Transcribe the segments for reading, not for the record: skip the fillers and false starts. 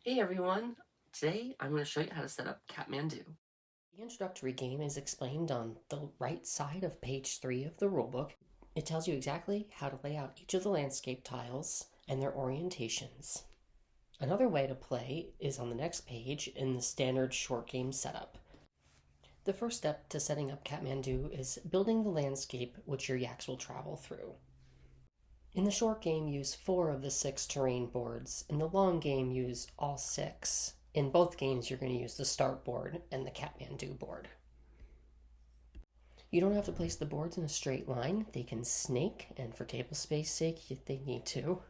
Hey everyone! Today I'm going to show you how to set up Kathmandu. The introductory game is explained on the right side of page 3 of the rulebook. It tells you exactly how to lay out each of the landscape tiles and their orientations. Another way to play is on the next page in the standard short game setup. The first step to setting up Kathmandu is building the landscape which your yaks will travel through. In the short game, use 4 of the 6 terrain boards. In the long game, use all 6. In both games, you're going to use the start board and the Kathmandu board. You don't have to place the boards in a straight line. They can snake, and for table space sake, if they need to.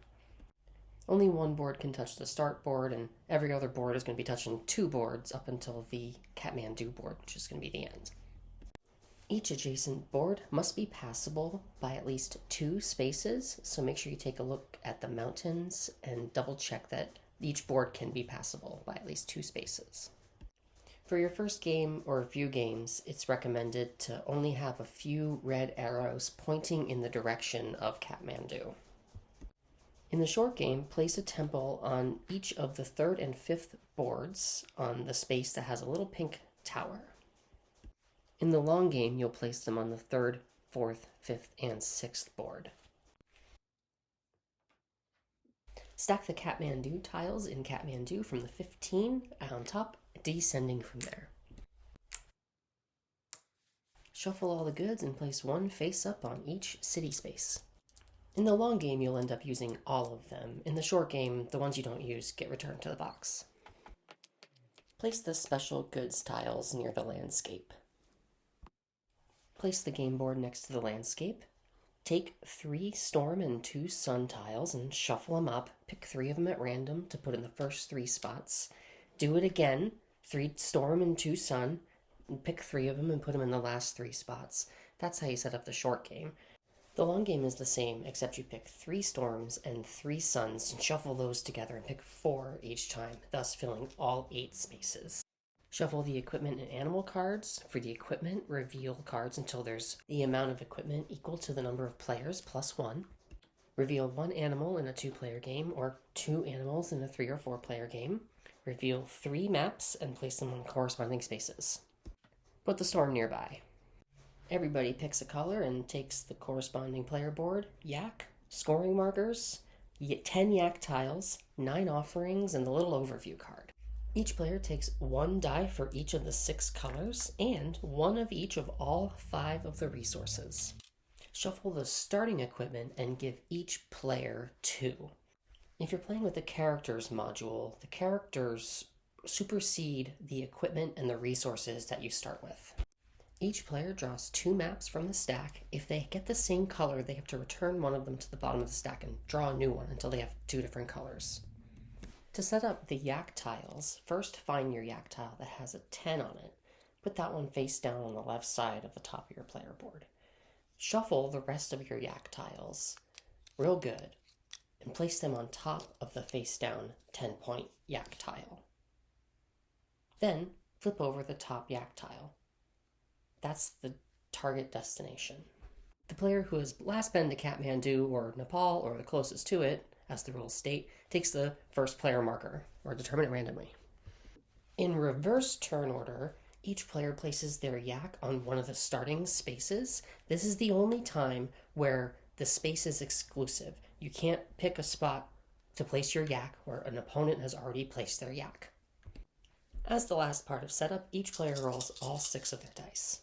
Only one board can touch the start board, and every other board is going to be touching 2 boards up until the Kathmandu board, which is going to be the end. Each adjacent board must be passable by at least 2 spaces, so make sure you take a look at the mountains and double check that each board can be passable by at least 2 spaces. For your first game or a few games, it's recommended to only have a few red arrows pointing in the direction of Kathmandu. In the short game, place a temple on each of the 3rd and 5th boards on the space that has a little pink tower. In the long game, you'll place them on the 3rd, 4th, 5th, and 6th board. Stack the Kathmandu tiles in Kathmandu from the 15 on top, descending from there. Shuffle all the goods and place one face up on each city space. In the long game, you'll end up using all of them. In the short game, the ones you don't use get returned to the box. Place the special goods tiles near the landscape. Place the game board next to the landscape. Take 3 storm and 2 sun tiles and shuffle them up. Pick 3 of them at random to put in the first 3 spots. Do it again, 3 storm and 2 sun, and pick 3 of them and put them in the last 3 spots. That's how you set up the short game. The long game is the same, except you pick 3 storms and 3 suns and shuffle those together and pick 4 each time, thus filling all 8 spaces. Shuffle the equipment and animal cards. For the equipment, reveal cards until there's the amount of equipment equal to the number of players plus 1. Reveal 1 animal in a 2-player game or 2 animals in a 3 or 4-player game. Reveal 3 maps and place them on corresponding spaces. Put the storm nearby. Everybody picks a color and takes the corresponding player board, yak, scoring markers, 10 yak tiles, 9 offerings, and the little overview card. Each player takes 1 die for each of the 6 colors and 1 of each of all 5 of the resources. Shuffle the starting equipment and give each player 2. If you're playing with the characters module, the characters supersede the equipment and the resources that you start with. Each player draws 2 maps from the stack. If they get the same color, they have to return one of them to the bottom of the stack and draw a new one until they have 2 different colors. To set up the yak tiles, first find your yak tile that has a 10 on it. Put that one face down on the left side of the top of your player board. Shuffle the rest of your yak tiles real good and place them on top of the face down 10-point yak tile. Then flip over the top yak tile. That's the target destination. The player who has last been to Kathmandu or Nepal or the closest to it, as the rules state, takes the first player marker, or determine it randomly. In reverse turn order, each player places their yak on one of the starting spaces. This is the only time where the space is exclusive. You can't pick a spot to place your yak where an opponent has already placed their yak. As the last part of setup, each player rolls all 6 of their dice.